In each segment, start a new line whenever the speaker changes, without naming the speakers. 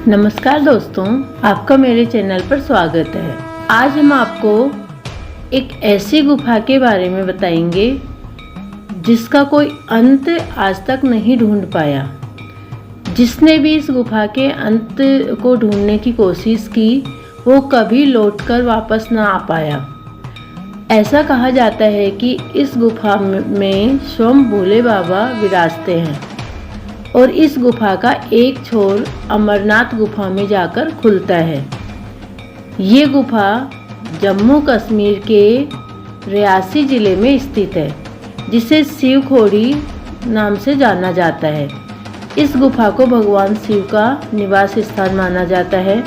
नमस्कार दोस्तों, आपका मेरे चैनल पर स्वागत है। आज हम आपको एक ऐसी गुफा के बारे में बताएंगे जिसका कोई अंत आज तक नहीं ढूंढ पाया। जिसने भी इस गुफा के अंत को ढूंढने की कोशिश की वो कभी लौटकर वापस ना आ पाया। ऐसा कहा जाता है कि इस गुफा में स्वयं भोले बाबा विराजते हैं और इस गुफा का एक छोर अमरनाथ गुफा में जाकर खुलता है। ये गुफा जम्मू कश्मीर के रियासी ज़िले में स्थित है, जिसे शिव खोड़ी नाम से जाना जाता है। इस गुफा को भगवान शिव का निवास स्थान माना जाता है,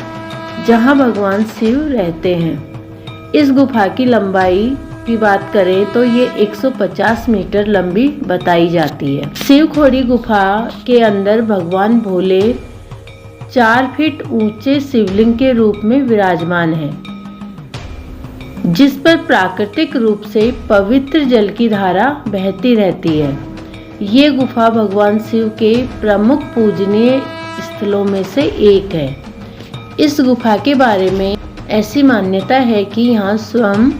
जहाँ भगवान शिव रहते हैं। इस गुफा की लंबाई की बात करें तो ये 150 मीटर लंबी बताई जाती है। शिव खोड़ी गुफा के अंदर भगवान भोले 4 फीट ऊंचे शिवलिंग के रूप में विराजमान है, जिस पर प्राकृतिक रूप से पवित्र जल की धारा बहती रहती है। ये गुफा भगवान शिव के प्रमुख पूजनीय स्थलों में से एक है। इस गुफा के बारे में ऐसी मान्यता है कि यहाँ स्वयं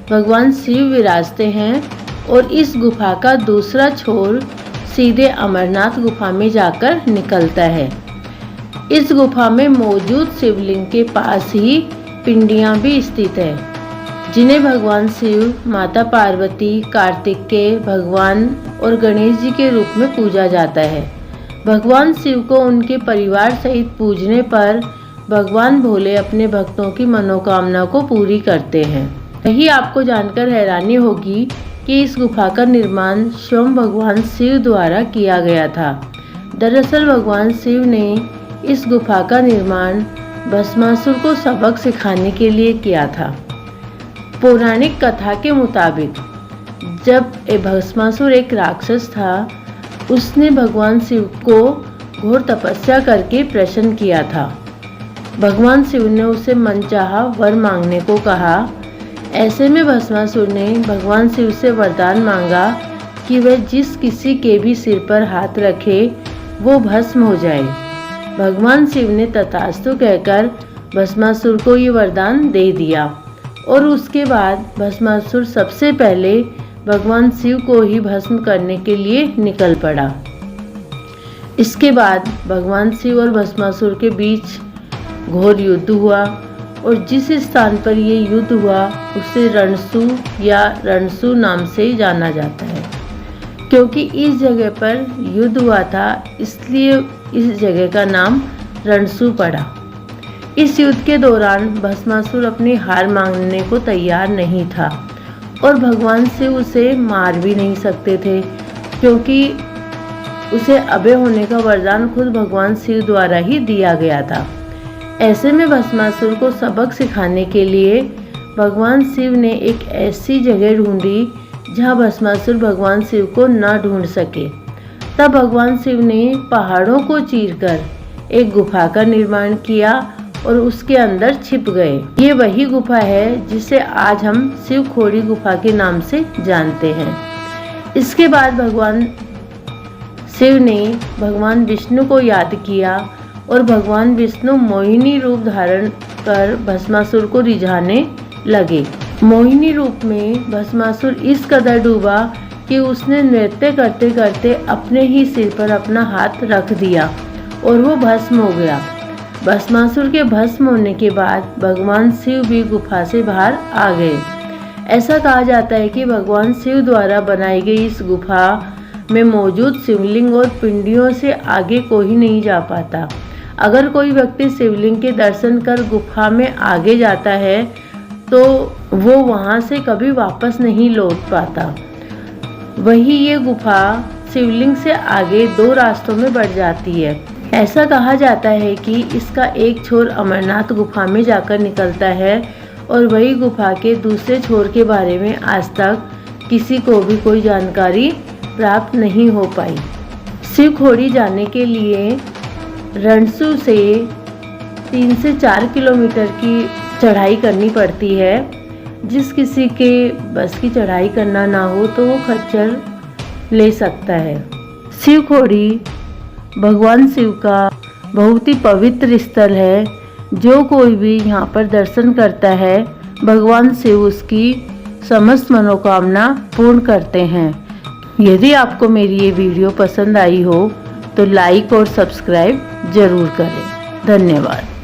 भगवान शिव विराजते हैं और इस गुफा का दूसरा छोर सीधे अमरनाथ गुफा में जाकर निकलता है। इस गुफा में मौजूद शिवलिंग के पास ही पिंडियां भी स्थित है, जिन्हें भगवान शिव, माता पार्वती, कार्तिकेय भगवान और गणेश जी के रूप में पूजा जाता है। भगवान शिव को उनके परिवार सहित पूजने पर भगवान भोले अपने भक्तों की मनोकामना को पूरी करते हैं। यही आपको जानकर हैरानी होगी कि इस गुफा का निर्माण स्वयं भगवान शिव द्वारा किया गया था। दरअसल भगवान शिव ने इस गुफा का निर्माण भस्मासुर को सबक सिखाने के लिए किया था। पौराणिक कथा के मुताबिक जब भस्मासुर एक राक्षस था, उसने भगवान शिव को घोर तपस्या करके प्रसन्न किया था। भगवान शिव ने उसे मनचाहा वर मांगने को कहा। ऐसे में भस्मासुर ने भगवान शिव से वरदान मांगा कि वह जिस किसी के भी सिर पर हाथ रखे वो भस्म हो जाए। भगवान शिव ने तथास्तु कहकर भस्मासुर को ये वरदान दे दिया और उसके बाद भस्मासुर सबसे पहले भगवान शिव को ही भस्म करने के लिए निकल पड़ा। इसके बाद भगवान शिव और भस्मासुर के बीच घोर युद्ध हुआ और जिस स्थान पर ये युद्ध हुआ उसे रणसु या रणसु नाम से जाना जाता है। क्योंकि इस जगह पर युद्ध हुआ था, इसलिए इस जगह का नाम रणसु पड़ा। इस युद्ध के दौरान भस्मासुर अपनी हार मानने को तैयार नहीं था और भगवान शिव उसे मार भी नहीं सकते थे, क्योंकि उसे अभय होने का वरदान खुद भगवान शिव द्वारा ही दिया गया था। ऐसे में भस्मासुर को सबक सिखाने के लिए भगवान शिव ने एक ऐसी जगह ढूंढी जहां भस्मासुर भगवान शिव को न ढूंढ सके। तब भगवान शिव ने पहाड़ों को चीरकर एक गुफा का निर्माण किया और उसके अंदर छिप गए। ये वही गुफा है जिसे आज हम शिव खोड़ी गुफा के नाम से जानते हैं। इसके बाद भगवान शिव ने भगवान विष्णु को याद किया और भगवान विष्णु मोहिनी रूप धारण कर भस्मासुर को रिझाने लगे। मोहिनी रूप में भस्मासुर इस कदर डूबा कि उसने नृत्य करते करते अपने ही सिर पर अपना हाथ रख दिया और वो भस्म हो गया। भस्मासुर के भस्म होने के बाद भगवान शिव भी गुफा से बाहर आ गए। ऐसा कहा जाता है कि भगवान शिव द्वारा बनाई गई इस गुफा में मौजूद शिवलिंग और पिंडियों से आगे कोई नहीं जा पाता। अगर कोई व्यक्ति शिवलिंग के दर्शन कर गुफा में आगे जाता है तो वो वहाँ से कभी वापस नहीं लौट पाता। वही ये गुफा शिवलिंग से आगे 2 रास्तों में बढ़ जाती है। ऐसा कहा जाता है कि इसका एक छोर अमरनाथ गुफा में जाकर निकलता है और वही गुफा के दूसरे छोर के बारे में आज तक किसी को भी कोई जानकारी प्राप्त नहीं हो पाई। शिव खोड़ी जाने के लिए रणसु से 3 से 4 किलोमीटर की चढ़ाई करनी पड़ती है। जिस किसी के बस की चढ़ाई करना ना हो तो वो खच्चर ले सकता है। शिव खोड़ी भगवान शिव का बहुत ही पवित्र स्थल है। जो कोई भी यहाँ पर दर्शन करता है भगवान शिव उसकी समस्त मनोकामना पूर्ण करते हैं। यदि आपको मेरी ये वीडियो पसंद आई हो तो लाइक और सब्सक्राइब जरूर करें। धन्यवाद।